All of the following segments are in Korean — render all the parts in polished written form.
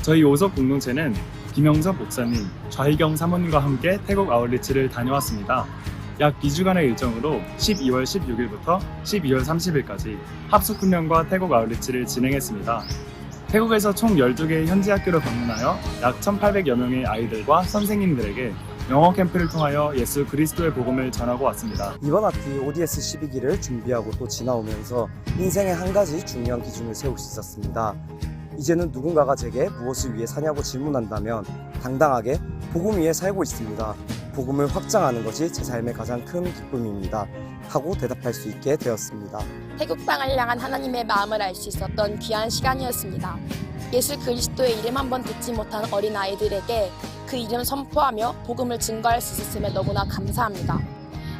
저희 오석 공동체는 김영섭 목사님, 좌희경 사모님과 함께 태국 아울리치를 다녀왔습니다. 약 2주간의 일정으로 12월 16일부터 12월 30일까지 합숙훈련과 태국 아울리치를 진행했습니다. 태국에서 총 12개의 현지 학교를 방문하여 약 1,800여 명의 아이들과 선생님들에게 영어 캠프를 통하여 예수 그리스도의 복음을 전하고 왔습니다. 이번 학기 ODS 12기를 준비하고 또 지나오면서 인생의 한 가지 중요한 기준을 세울 수 있었습니다. 이제는 누군가가 제게 무엇을 위해 사냐고 질문한다면 당당하게 복음 위에 살고 있습니다. 복음을 확장하는 것이 제 삶의 가장 큰 기쁨입니다. 하고 대답할 수 있게 되었습니다. 태국 땅을 향한 하나님의 마음을 알 수 있었던 귀한 시간이었습니다. 예수 그리스도의 이름 한번 듣지 못한 어린 아이들에게 그 이름 선포하며 복음을 증거할 수 있었음에 너무나 감사합니다.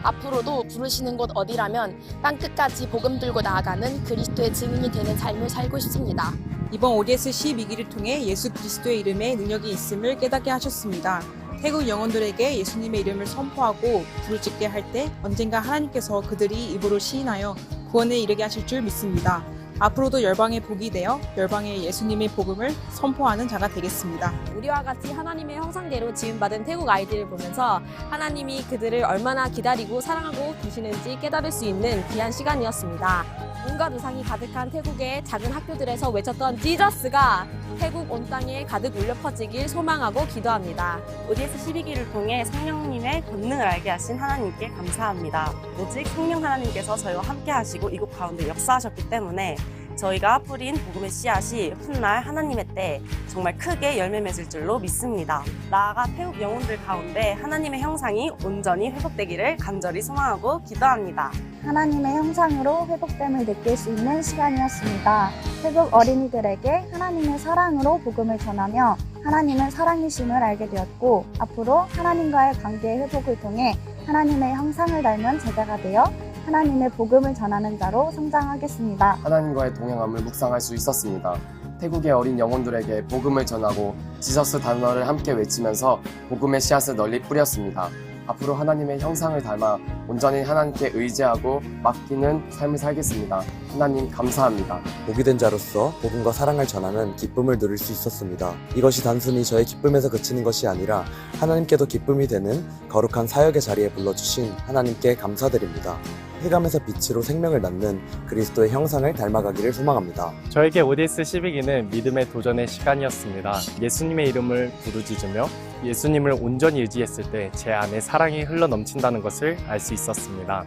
앞으로도 부르시는 곳 어디라면 땅끝까지 복음 들고 나아가는 그리스도의 증인이 되는 삶을 살고 싶습니다. 이번 ODS 12기를 통해 예수 그리스도의 이름에 능력이 있음을 깨닫게 하셨습니다. 태국 영혼들에게 예수님의 이름을 선포하고 불을 찍게 할 때 언젠가 하나님께서 그들이 입으로 시인하여 구원에 이르게 하실 줄 믿습니다. 앞으로도 열방의 복이 되어 열방의 예수님의 복음을 선포하는 자가 되겠습니다. 우리와 같이 하나님의 형상대로 지음받은 태국 아이들을 보면서 하나님이 그들을 얼마나 기다리고 사랑하고 계시는지 깨달을 수 있는 귀한 시간이었습니다. 온갖 우상이 가득한 태국의 작은 학교들에서 외쳤던 지저스가 태국 온 땅에 가득 울려 퍼지길 소망하고 기도합니다. ODS 12기를 통해 성령님의 권능을 알게 하신 하나님께 감사합니다. 오직 성령 하나님께서 저희와 함께 하시고 이곳 가운데 역사하셨기 때문에 저희가 뿌린 복음의 씨앗이 훗날 하나님의 때에 정말 크게 열매 맺을 줄로 믿습니다. 나아가 태국 영혼들 가운데 하나님의 형상이 온전히 회복되기를 간절히 소망하고 기도합니다. 하나님의 형상으로 회복됨을 느낄 수 있는 시간이었습니다. 태국 어린이들에게 하나님의 사랑으로 복음을 전하며 하나님은 사랑이심을 알게 되었고 앞으로 하나님과의 관계의 회복을 통해 하나님의 형상을 닮은 제자가 되어 하나님의 복음을 전하는 자로 성장하겠습니다. 하나님과의 동행함을 묵상할 수 있었습니다. 태국의 어린 영혼들에게 복음을 전하고 지저스 단어를 함께 외치면서 복음의 씨앗을 널리 뿌렸습니다. 앞으로 하나님의 형상을 닮아 온전히 하나님께 의지하고 맡기는 삶을 살겠습니다. 하나님 감사합니다. 복이 된 자로서 복음과 사랑을 전하는 기쁨을 누릴 수 있었습니다. 이것이 단순히 저의 기쁨에서 그치는 것이 아니라 하나님께도 기쁨이 되는 거룩한 사역의 자리에 불러주신 하나님께 감사드립니다. 흑암에서 빛으로 생명을 낳는 그리스도의 형상을 닮아가기를 소망합니다. 저에게 ODS 12기는 믿음의 도전의 시간이었습니다. 예수님의 이름을 부르짖으며 예수님을 온전히 의지했을 때 제 안에 사랑이 흘러넘친다는 것을 알 수 있었습니다.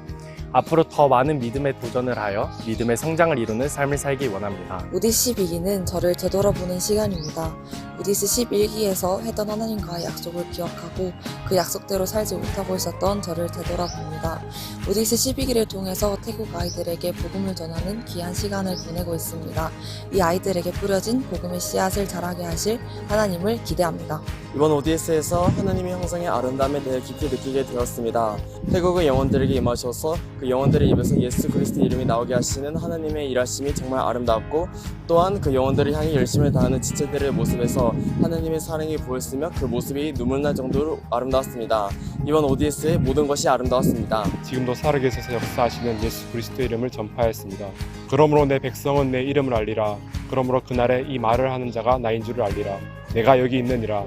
앞으로 더 많은 믿음의 도전을 하여 믿음의 성장을 이루는 삶을 살기 원합니다. ODS 12기는 저를 되돌아보는 시간입니다. ODS 11기에서 했던 하나님과의 약속을 기억하고 그 약속대로 살지 못하고 있었던 저를 되돌아봅니다. ODS 12기를 통해서 태국 아이들에게 복음을 전하는 귀한 시간을 보내고 있습니다. 이 아이들에게 뿌려진 복음의 씨앗을 자라게 하실 하나님을 기대합니다. 이번 ODS에서 하나님의 형상의 아름다움에 대해 깊이 느끼게 되었습니다. 태국의 영혼들에게 임하셔서 그 영혼들의 입에서 예수 그리스도 이름이 나오게 하시는 하나님의 일하심이 정말 아름답고 또한 그 영혼들을 향해 열심을 다하는 지체들의 모습에서 하나님의 사랑이 보였으며 그 모습이 눈물 날 정도로 아름다웠습니다. 이번 ODS의 모든 것이 아름다웠습니다. 지금도 살아계셔서 역사하시는 예수 그리스도의 이름을 전파하였습니다. 그러므로 내 백성은 내 이름을 알리라. 그러므로 그날에 이 말을 하는 자가 나인 줄을 알리라. 내가 여기 있느니라.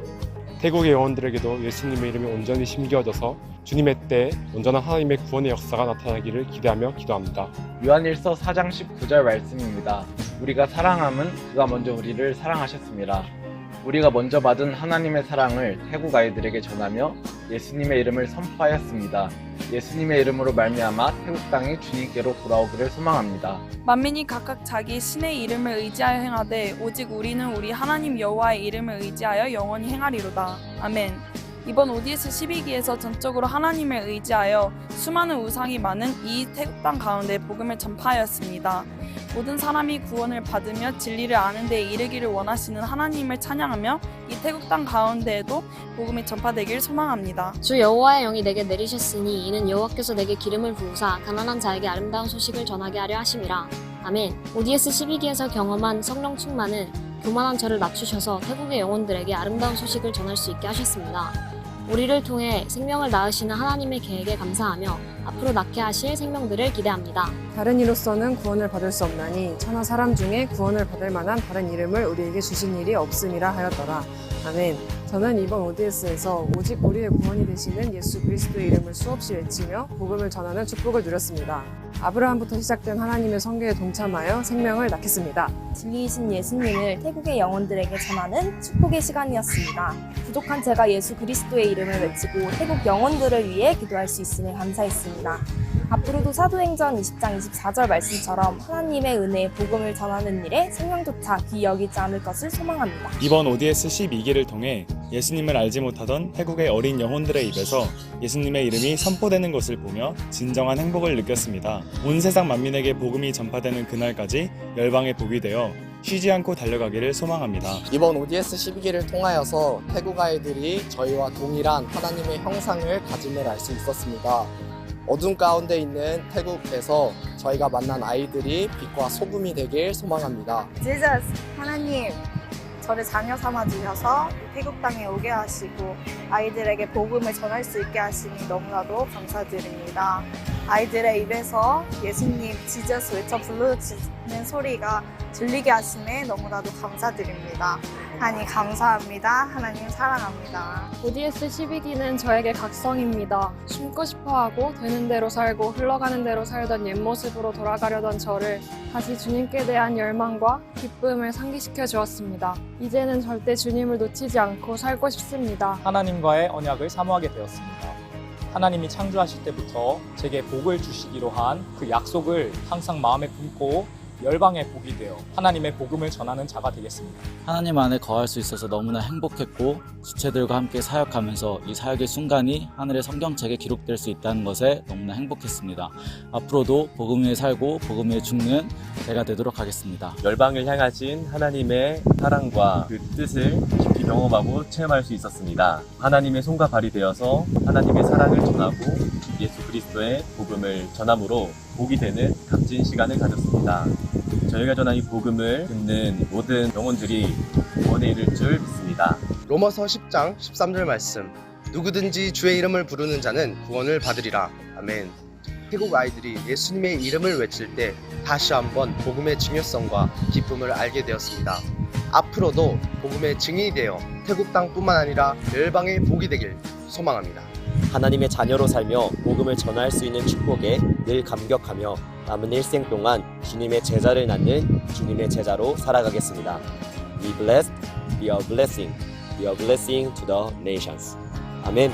태국의 영혼들에게도 예수님의 이름이 온전히 심겨져서 주님의 때에 온전한 하나님의 구원의 역사가 나타나기를 기대하며 기도합니다. 요한일서 4장 19절 말씀입니다. 우리가 사랑함은 그가 먼저 우리를 사랑하셨습니다. 우리가 먼저 받은 하나님의 사랑을 태국 아이들에게 전하며 예수님의 이름을 선포하였습니다. 예수님의 이름으로 말미암아 태국 땅이 주님께로 돌아오기를 소망합니다. 만민이 각각 자기 신의 이름을 의지하여 행하되 오직 우리는 우리 하나님 여호와의 이름을 의지하여 영원히 행하리로다. 아멘. 이번 ODS 12기에서 전적으로 하나님을 의지하여 수많은 우상이 많은 이 태국 땅 가운데 복음을 전파하였습니다. 모든 사람이 구원을 받으며 진리를 아는 데 이르기를 원하시는 하나님을 찬양하며 이 태국 땅 가운데에도 복음이 전파되길 소망합니다. 주 여호와의 영이 내게 내리셨으니 이는 여호와께서 내게 기름을 부으사 가난한 자에게 아름다운 소식을 전하게 하려 하심이라. 아멘. ODS 12기에서 경험한 성령 충만은 교만한 저를 낮추셔서 태국의 영혼들에게 아름다운 소식을 전할 수 있게 하셨습니다. 우리를 통해 생명을 낳으시는 하나님의 계획에 감사하며 앞으로 낳게 하실 생명들을 기대합니다. 다른 이로서는 구원을 받을 수 없나니 천하 사람 중에 구원을 받을 만한 다른 이름을 우리에게 주신 일이 없음이라 하였더라. 아멘. 저는 이번 ODS에서 오직 우리의 구원이 되시는 예수 그리스도의 이름을 수없이 외치며 복음을 전하는 축복을 누렸습니다. 아브라함부터 시작된 하나님의 성계에 동참하여 생명을 낳겠습니다. 진리이신 예수님을 태국의 영혼들에게 전하는 축복의 시간이었습니다. 부족한 제가 예수 그리스도의 이름을 외치고 태국 영혼들을 위해 기도할 수 있음에 감사했습니다. 앞으로도 사도행전 20장 24절 말씀처럼 하나님의 은혜의 복음을 전하는 일에 생명조차 귀히 여기지 않을 것을 소망합니다. 이번 ODS 12기를 통해 예수님을 알지 못하던 태국의 어린 영혼들의 입에서 예수님의 이름이 선포되는 것을 보며 진정한 행복을 느꼈습니다. 온 세상 만민에게 복음이 전파되는 그날까지 열방의 복이 되어 쉬지 않고 달려가기를 소망합니다. 이번 ODS 12기를 통하여서 태국 아이들이 저희와 동일한 하나님의 형상을 가짐을 알 수 있었습니다. 어둠 가운데 있는 태국에서 저희가 만난 아이들이 빛과 소금이 되길 소망합니다. 지저스, 하나님, 저를 자녀 삼아 주셔서 태국 땅에 오게 하시고 아이들에게 복음을 전할 수 있게 하시니 너무나도 감사드립니다. 아이들의 입에서 예수님 지저스 외쳐 부르짖는 소리가 들리게 하심에 너무나도 감사드립니다. 하나님 감사합니다. 하나님 사랑합니다. ODS 12기는 저에게 각성입니다. 숨고 싶어하고 되는 대로 살고 흘러가는 대로 살던 옛 모습으로 돌아가려던 저를 다시 주님께 대한 열망과 기쁨을 상기시켜 주었습니다. 이제는 절대 주님을 놓치지 않고 살고 싶습니다. 하나님과의 언약을 사모하게 되었습니다. 하나님이 창조하실 때부터 제게 복을 주시기로 한 그 약속을 항상 마음에 품고 열방의 복이 되어 하나님의 복음을 전하는 자가 되겠습니다. 하나님 안에 거할 수 있어서 너무나 행복했고 지체들과 함께 사역하면서 이 사역의 순간이 하늘의 성경책에 기록될 수 있다는 것에 너무나 행복했습니다. 앞으로도 복음 위에 살고 복음 위에 죽는 제가 되도록 하겠습니다. 열방을 향하신 하나님의 사랑과 그 뜻을 깊이 경험하고 체험할 수 있었습니다. 하나님의 손과 발이 되어서 하나님의 사랑을 전하고 예수 그리스도의 복음을 전함으로 복이 되는 값진 시간을 가졌습니다. 저희가 전한 이 복음을 듣는 모든 영혼들이 구원에 이를 줄 믿습니다. 로마서 10장 13절 말씀, 누구든지 주의 이름을 부르는 자는 구원을 받으리라. 아멘. 태국 아이들이 예수님의 이름을 외칠 때 다시 한번 복음의 중요성과 기쁨을 알게 되었습니다. 앞으로도 복음의 증인이 되어 태국 땅뿐만 아니라 열방의 복이 되길 소망합니다. 하나님의 자녀로 살며 복음을 전할 수 있는 축복에 늘 감격하며 남은 일생 동안 주님의 제자를 낳는 주님의 제자로 살아가겠습니다. Be blessed, be a blessing to the nations. 아멘.